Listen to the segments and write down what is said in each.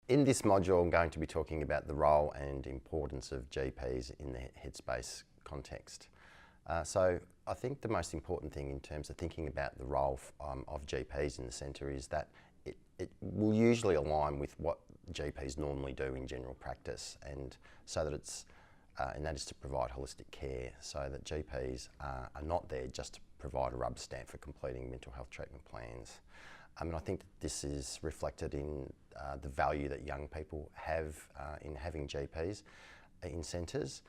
In this module, I'm going to be talking about the role and importance of GPs in the Headspace context. So I think the most important thing in terms of thinking about the role of GPs in the centre is that it will usually align with what GPs normally do in general practice, and so that and that is to provide holistic care, so that GPs are not there just to provide a rubber stamp for completing mental health treatment plans. And I think that this is reflected in the value that young people have in having GPs in centres.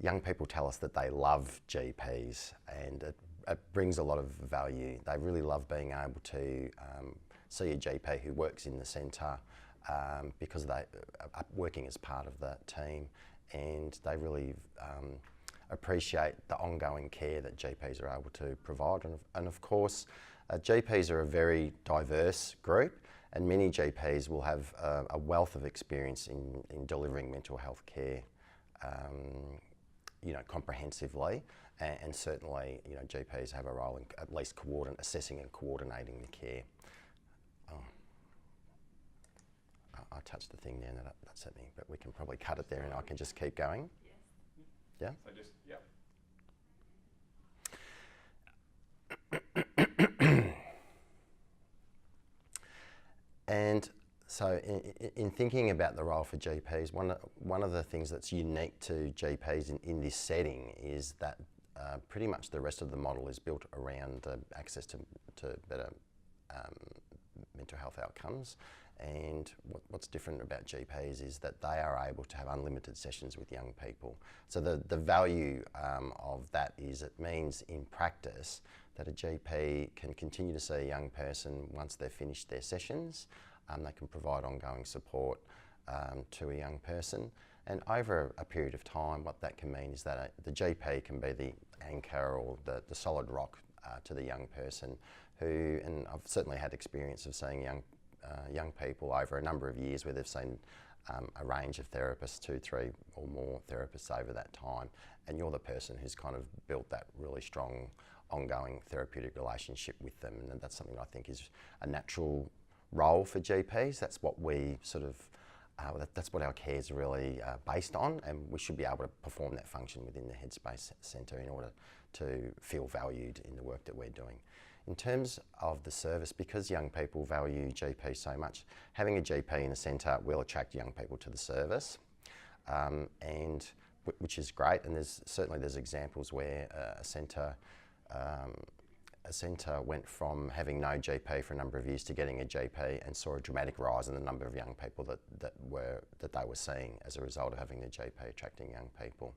Young people tell us that they love GPs, and it brings a lot of value. They really love being able to see a GP who works in the centre because they are working as part of the team, and they really appreciate the ongoing care that GPs are able to provide. And of course, GPs are a very diverse group, and many GPs will have a wealth of experience in delivering mental health care, comprehensively, and certainly, GPs have a role in at least assessing and coordinating the care. I touched the thing there and that upset me, but we can probably cut it there and I can just keep going. Yes. Yeah? So just, yeah. And so in thinking about the role for GPs, one of the things that's unique to GPs in this setting is that pretty much the rest of the model is built around access to better mental health outcomes. And what's different about GPs is that they are able to have unlimited sessions with young people. So the value of that is it means in practice that a GP can continue to see a young person once they've finished their sessions. They can provide ongoing support to a young person. And over a period of time, what that can mean is that the GP can be the anchor or the solid rock to the young person who, and I've certainly had experience of seeing young people over a number of years where they've seen a range of therapists, 2, 3 or more therapists over that time, and you're the person who's kind of built that really strong ongoing therapeutic relationship with them, and that's something I think is a natural role for GPs. That's what we sort of, that's what our care is really based on, and we should be able to perform that function within the Headspace Centre in order to feel valued in the work that we're doing. In terms of the service, because young people value GP so much, having a GP in the centre will attract young people to the service, and which is great. And there's examples where a centre went from having no GP for a number of years to getting a GP, and saw a dramatic rise in the number of young people that they were seeing as a result of having the GP attracting young people.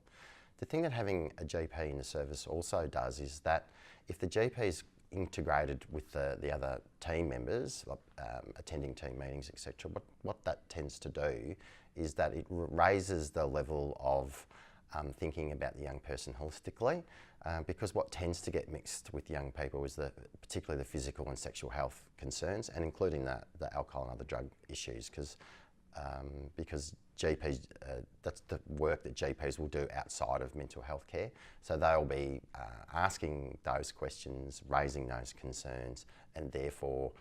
The thing that having a GP in the service also does is that if the GP is integrated with the other team members, attending team meetings, etc., what that tends to do is that it raises the level of thinking about the young person holistically, because what tends to get mixed with young people is particularly the physical and sexual health concerns, and including the alcohol and other drug issues, because GPs, that's the work that GPs will do outside of mental health care. So they'll be asking those questions, raising those concerns, and therefore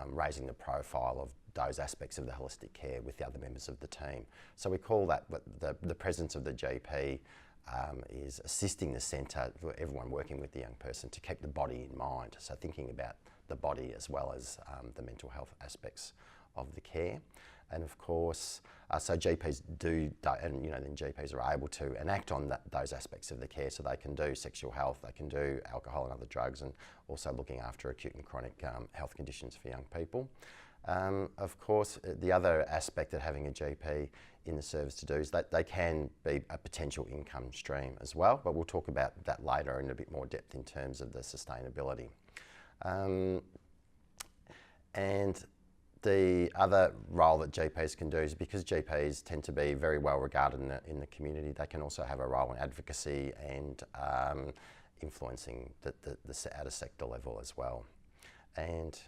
raising the profile of those aspects of the holistic care with the other members of the team. So we call that the presence of the GP is assisting the centre, for everyone working with the young person, to keep the body in mind. So thinking about the body as well as the mental health aspects of the care. And of course, so GPs then GPs are able to enact on those aspects of the care, so they can do sexual health, they can do alcohol and other drugs, and also looking after acute and chronic health conditions for young people. Of course, the other aspect of having a GP in the service to do is that they can be a potential income stream as well, but we'll talk about that later in a bit more depth in terms of the sustainability. And the other role that GPs can do is, because GPs tend to be very well regarded in the community, they can also have a role in advocacy and influencing at a sector level as well. And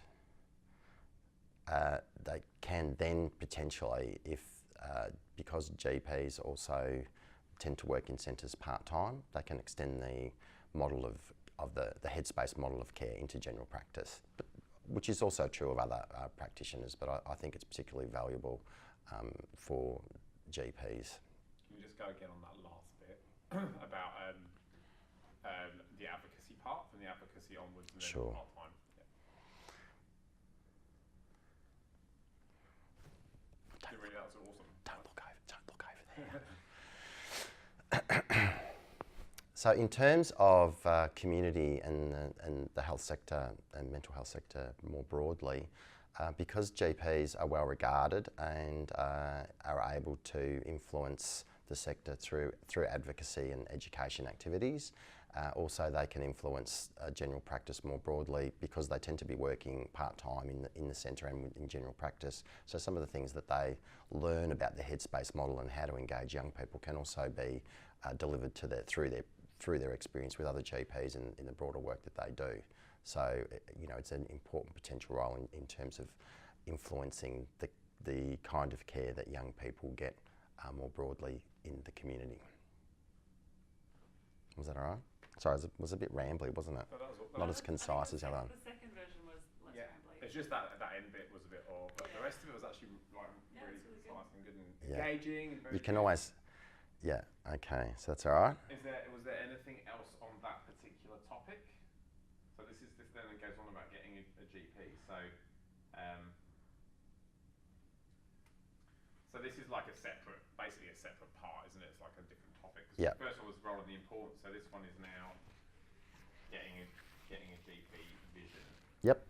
they can then potentially, because GPs also tend to work in centres part-time, they can extend the model of the Headspace model of care into general practice, which is also true of other practitioners, but I think it's particularly valuable for GPs. Can you just go again on that last bit about the advocacy part, from the advocacy onwards, and then Sure. part-time? Yeah. Really, that was awesome. Don't look over there. So in terms of community and the health sector and mental health sector more broadly, because GPs are well regarded and are able to influence the sector through advocacy and education activities, also they can influence general practice more broadly because they tend to be working part-time in the centre and in general practice. So some of the things that they learn about the Headspace model and how to engage young people can also be delivered to through their experience with other GPs in the broader work that they do. So, you know, it's an important potential role in terms of influencing the kind of care that young people get more broadly in the community. Was that all right? Sorry, it was a bit rambly, wasn't it? Not as concise as the other one. The second version was less rambly. It's just that end bit was a bit odd, but the rest of it was actually like really concise and good and engaging. And very you can always, okay, so that's all right. Was there anything else on that particular topic? So this then goes on about getting a GP. So this is like basically a separate part, isn't it? It's like a different topic. Yeah. The first one was role and the importance. So this one is now getting a GP vision. Yep.